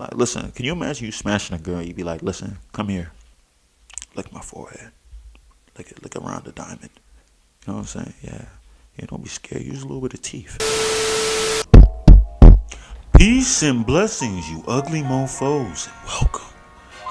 Like, listen, can you imagine you smashing a girl? You'd be like, listen, come here, lick my forehead, lick around the diamond. You know what I'm saying? Yeah. Yeah, don't be scared. Use a little bit of teeth. Peace and blessings, you ugly mofos, and welcome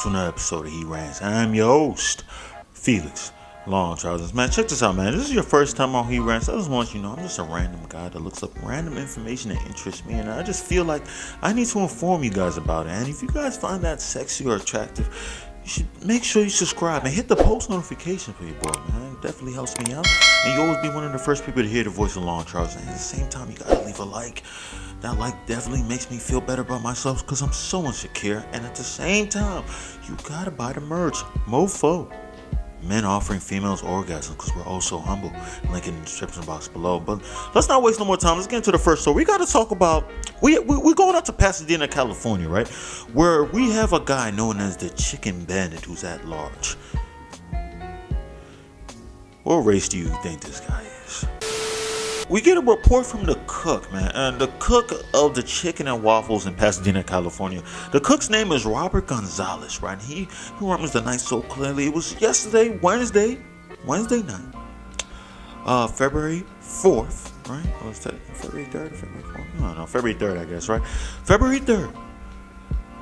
to another episode of He Rants. I'm your host, Felix Long Trousers. Man, check this out, man. This is your first time on He Rants. I just want you to know I'm just a random guy that looks up random information that interests me, and I just feel like I need to inform you guys about it. And if you guys find that sexy or attractive, you should make sure you subscribe and hit the post notification for your boy, man. It definitely helps me out. And you always be one of the first people to hear the voice of Long Trousers. And at the same time, you gotta leave a like. That like definitely makes me feel better about myself because I'm so insecure. And at the same time, you gotta buy the merch. Mofo. Men offering females orgasm because we're all so humble. Link in the description box below. But let's not waste no more time. Let's get into the first story. We got to talk about, we're going out to Pasadena, California, right? Where we have a guy known as the Chicken Bandit who's at large. What race do you think this guy is? We get a report from the cook, man. And the cook of the Chicken and Waffles in Pasadena, California. The cook's name is Robert Gonzalez, right? He remembers the night so clearly. It was yesterday, Wednesday night, February 4th, right? Or was that February 3rd or February 4th? No, February 3rd, I guess, right? February 3rd.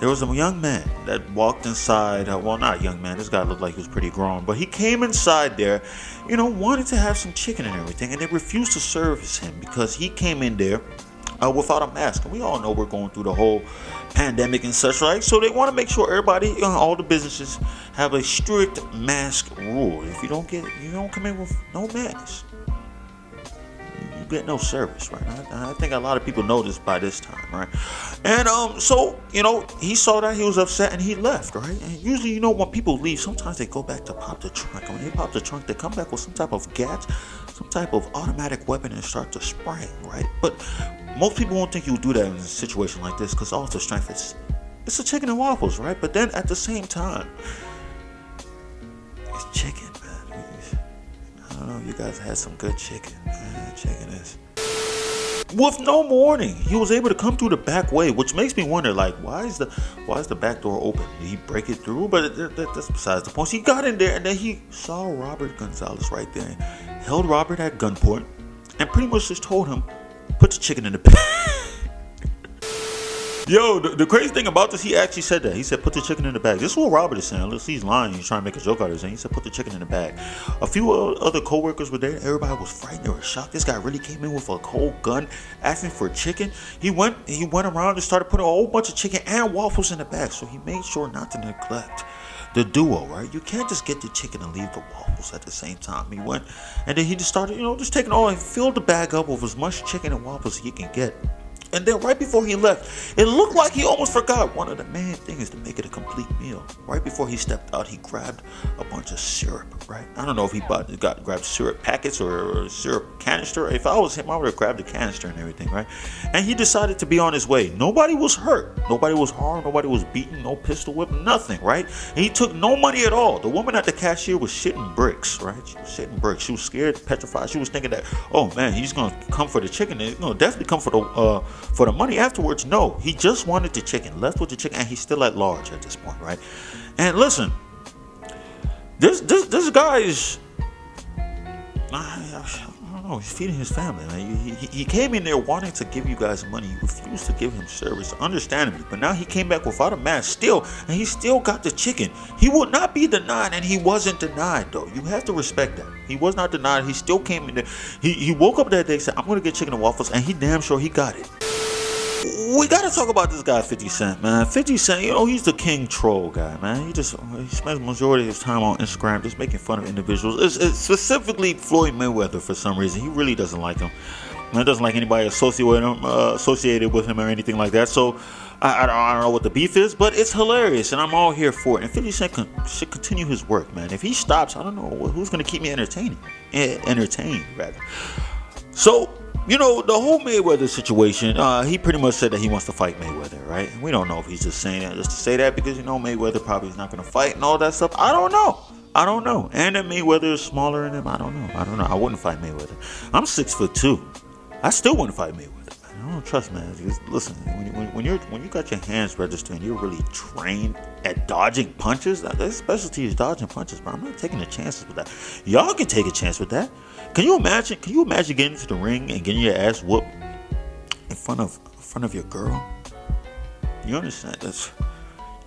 There was a young man that walked inside. Well, not a young man. This guy looked like he was pretty grown. But he came inside there, wanted to have some chicken and everything. And they refused to service him because he came in there without a mask. And we all know we're going through the whole pandemic and such, right? So they want to make sure everybody, all the businesses have a strict mask rule. If you don't come in with no mask, get no service, right? I think a lot of people know this by this time, right? And so he saw that, he was upset, and he left, right? And usually, when people leave, sometimes they go back to pop the trunk. And when they pop the trunk, they come back with some type of gadget, some type of automatic weapon, and start to spray, right? But most people won't think you'll do that in a situation like this because all the strength it's a chicken and waffles, right? But then at the same time, it's chicken. I don't know if you guys had some good chicken. Chicken is. With no warning, he was able to come through the back way, which makes me wonder, like, why is the back door open? Did he break it through? But that's besides the point. So he got in there, and then he saw Robert Gonzalez right there, held Robert at gunpoint, and pretty much just told him, put the chicken in the bag. Yo, the crazy thing about this, he actually said that. He said, put the chicken in the bag. This is what Robert is saying. Unless he's lying, he's trying to make a joke out of it. He said, put the chicken in the bag. A few other co-workers were there. Everybody was frightened. They were shocked. This guy really came in with a cold gun, asking for chicken. He went around and started putting a whole bunch of chicken and waffles in the bag. So he made sure not to neglect the duo, right? You can't just get the chicken and leave the waffles at the same time. He went, and then he just started, just taking all and filled the bag up with as much chicken and waffles as he can get. And then right before he left, it looked like he almost forgot one of the main things to make it a complete meal. Right before he stepped out, he grabbed a bunch of syrup, right? I don't know if he grabbed syrup packets or syrup canister. If I was him, I would have grabbed the canister and everything, right? And he decided to be on his way. Nobody was hurt. Nobody was harmed. Nobody was beaten. No pistol whip. Nothing, right? And he took no money at all. The woman at the cashier was shitting bricks, right? She was shitting bricks. She was scared, petrified. She was thinking that, oh man, he's going to come for the chicken. Definitely come for the money afterwards. No, he just wanted the chicken, left with the chicken, and he's still at large at this point, right? And listen, this guy is, I don't know, he's feeding his family, man. He came in there wanting to give you guys money. You refused to give him service, understandably, but now he came back without a mask still, and he still got the chicken. He would not be denied, and he wasn't denied, though. You have to respect that. He was not denied. He still came in there. He woke up that day and said, I'm going to get chicken and waffles, and he damn sure he got it. We gotta talk about this guy 50 Cent, man. 50 Cent, he's the king troll guy, man. He spends the majority of his time on Instagram just making fun of individuals. It's specifically Floyd Mayweather for some reason. He really doesn't like him. He doesn't like anybody associated with him or anything like that. So I don't know what the beef is, but it's hilarious, and I'm all here for it. And 50 Cent should continue his work, man. If he stops, I don't know who's gonna keep me entertained, rather. So, the whole Mayweather situation, he pretty much said that he wants to fight Mayweather, right? And we don't know if he's just saying that just to say that because, Mayweather probably is not going to fight and all that stuff. I don't know. And that Mayweather is smaller than him. I don't know. I wouldn't fight Mayweather. I'm 6'2". I still wouldn't fight Mayweather. I don't don't trust, man. Because listen, when you got your hands registered and you're really trained at dodging punches, that specialty is dodging punches, bro. I'm not taking the chances with that. Y'all can take a chance with that. Can you imagine getting into the ring and getting your ass whooped in front of your girl? You understand?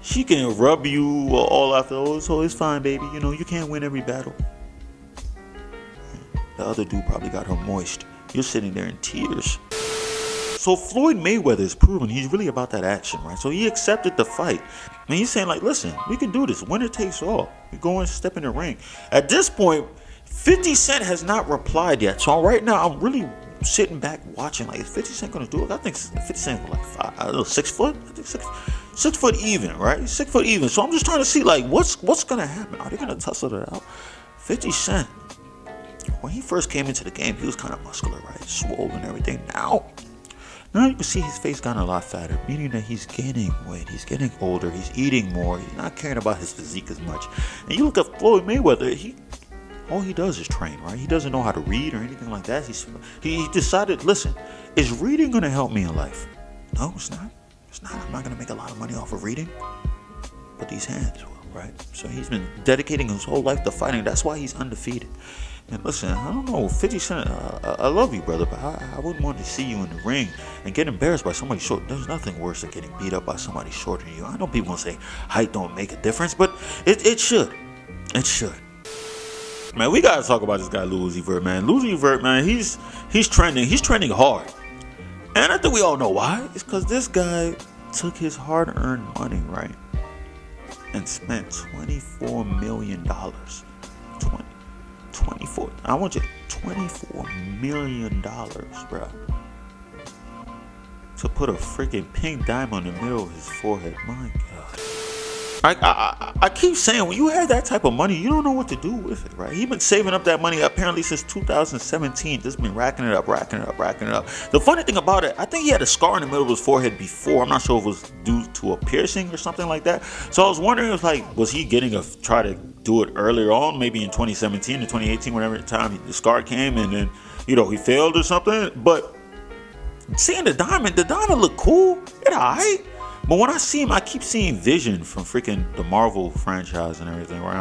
She can rub you all after, oh, so it's fine, baby. You know, you can't win every battle. The other dude probably got her moist. You're sitting there in tears. So Floyd Mayweather is proving he's really about that action, right? So he accepted the fight. And he's saying, like, listen, we can do this. Winner takes all. We go and step in the ring. At this point, 50 Cent has not replied yet. So right now, I'm really sitting back watching. Like, is 50 Cent going to do it? I think 50 Cent was like 6 foot. I think 6 foot even, right? 6 foot even. So I'm just trying to see, like, what's going to happen? Are they going to tussle it out? 50 Cent, when he first came into the game, he was kind of muscular, right? Swole and everything. Now you can see his face gotten a lot fatter, meaning that he's gaining weight, he's getting older, he's eating more, he's not caring about his physique as much. And you look at Floyd Mayweather, all he does is train, right? He doesn't know how to read or anything like that. He decided, listen, is reading going to help me in life? No, it's not. It's not. I'm not going to make a lot of money off of reading, but these hands will, right? So he's been dedicating his whole life to fighting. That's why he's undefeated. And listen, I don't know, 50 Cent, I love you, brother, but I wouldn't want to see you in the ring and get embarrassed by somebody short. There's nothing worse than getting beat up by somebody shorter than you. I know people will say height don't make a difference, but it should. It should. Man, we gotta talk about this guy, Lil Uzi Vert, man. Lil Uzi Vert, man, he's trending. He's trending hard. And I think we all know why. It's because this guy took his hard-earned money, right, and spent $24 million. 24. I want you $24 million, bro, to put a freaking pink diamond in the middle of his forehead. My God. I keep saying, when you have that type of money, you don't know what to do with it, right? He's been saving up that money apparently since 2017. Just been racking it up. The funny thing about it, I think he had a scar in the middle of his forehead before. I'm not sure if it was due to a piercing or something like that. So I was wondering, was he try to do it earlier on, maybe in 2017 or 2018, whenever time the scar came, and then, he failed or something. But seeing the diamond looked cool. It alright. But when I see him, I keep seeing Vision from freaking the Marvel franchise and everything. Where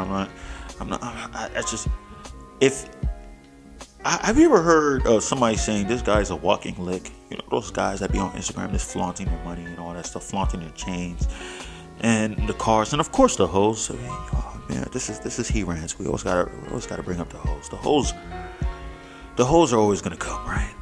have you ever heard somebody saying this guy's a walking lick? Those guys that be on Instagram just flaunting their money and all that stuff, flaunting their chains and the cars, and of course the hoes. So, man, this is he rants. We always gotta bring up the hoes. The hoes are always gonna come, right?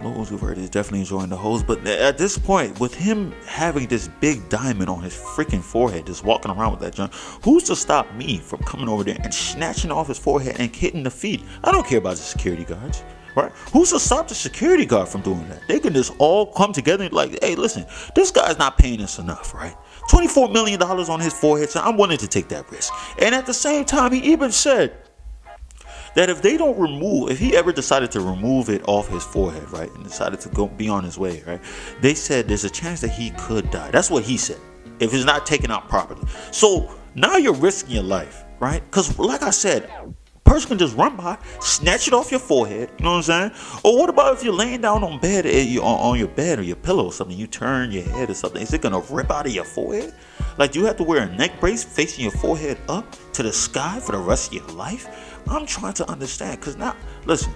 Lil Uzi Vert is definitely enjoying the hoes, but at this point, with him having this big diamond on his freaking forehead, just walking around with that junk, who's to stop me from coming over there and snatching off his forehead and hitting the feet? I don't care about the security guards, right? Who's to stop the security guard from doing that? They can just all come together and like, hey, listen, this guy's not paying us enough, right? $24 million on his forehead, so I'm willing to take that risk. And at the same time, he even said that if he ever decided to remove it off his forehead, right, and decided to go be on his way, right, they said there's a chance that he could die. That's what he said, if it's not taken out properly. So now you're risking your life, right? Because like I said, a person can just run by, snatch it off your forehead, you know what I'm saying? Or what about if you're laying down on your bed or your pillow or something, you turn your head or something, is it going to rip out of your forehead? Like, do you have to wear a neck brace facing your forehead up to the sky for the rest of your life? I'm trying to understand, because now, listen,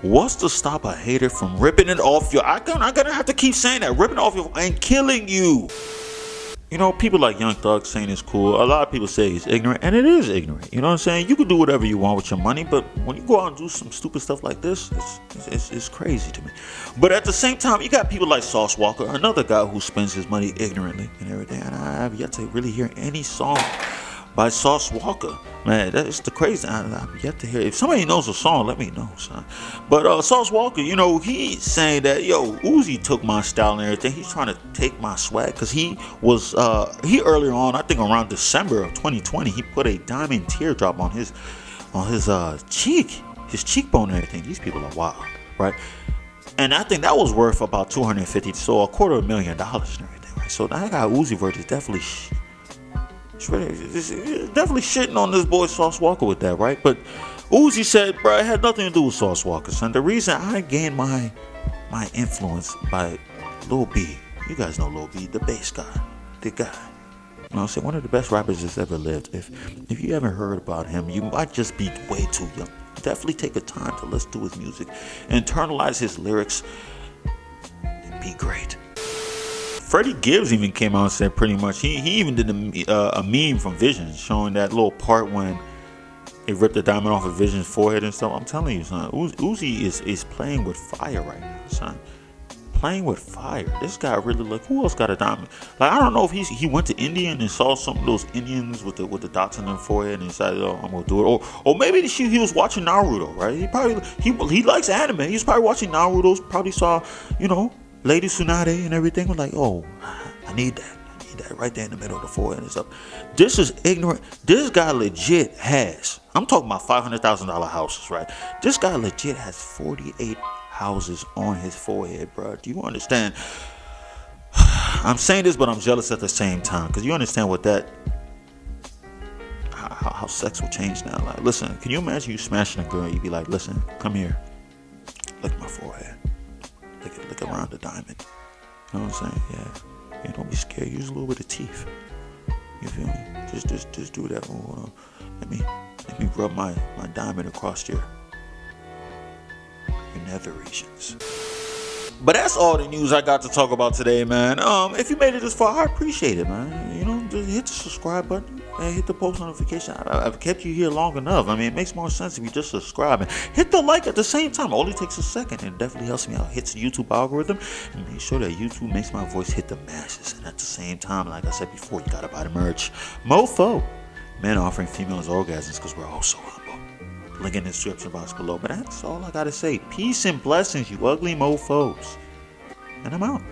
what's to stop a hater from ripping it off I'm gonna have to keep saying that, ripping it off and killing you. People like Young Thug saying it's cool. A lot of people say he's ignorant, and it is ignorant. You know what I'm saying? You can do whatever you want with your money, but when you go out and do some stupid stuff like this, it's crazy to me. But at the same time, you got people like Sauce Walker, another guy who spends his money ignorantly and everything, and I have yet to really hear any song by Sauce Walker. Man, that's the crazy. I've yet to hear. If somebody knows a song, let me know, son. But Sauce Walker, he's saying that, Uzi took my style and everything. He's trying to take my swag, because he earlier on, I think around December of 2020, he put a diamond teardrop on his cheek, his cheekbone and everything. These people are wild, right? And I think that was worth about $250,000, so $250,000 and everything, right? So that guy Uzi Vert is definitely shitting on this boy Sauce Walker with that, right? But Uzi said, bro, it had nothing to do with Sauce Walker, son. The reason I gained my my influence by Lil B. You guys know Lil B, the bass guy, the guy. You know what I'm saying? One of the best rappers that's ever lived. If you haven't heard about him, you might just be way too young. Definitely take the time to listen to his music, internalize his lyrics, and be great. Freddie Gibbs even came out and said pretty much, he even did a meme from Visions showing that little part when it ripped the diamond off of Vision's forehead and stuff. I'm telling you, son, Uzi is playing with fire right now, son. Playing with fire. This guy really, like, who else got a diamond? Like, I don't know if he went to India and saw some of those Indians with the dots on their forehead and decided, oh, I'm gonna do it. Or maybe he was watching Naruto, right? He likes anime. He was probably watching Naruto. Probably saw, Lady Tsunade and everything. Was like, oh, I need that. Right there in the middle of the forehead and stuff. This is ignorant. This guy legit has. I'm talking about $500,000 houses, right? This guy legit has 48 houses on his forehead, bro. Do you understand? I'm saying this, but I'm jealous at the same time, because you understand what that, how sex will change now. Like, listen, can you imagine you smashing a girl? You'd be like, listen, come here, look at my forehead, look around the diamond. You know what I'm saying? Yeah, don't be scared. Use a little bit of teeth. You feel me? Just do that. Let me rub my diamond across your nether regions. But that's all the news I got to talk about today, man. If you made it this far, I appreciate it, man. Just hit the subscribe button and hit the post notification. I've kept you here long enough. I mean, it makes more sense if you just subscribe and hit the like at the same time. It only takes a second, and it definitely helps me out. Hits the YouTube algorithm and make sure that YouTube makes my voice hit the masses. And at the same time, like I said before, you gotta buy the merch. Mofo, men offering females orgasms because we're all so humble. Link in the description box below. But that's all I gotta say. Peace and blessings, you ugly mofos. And I'm out.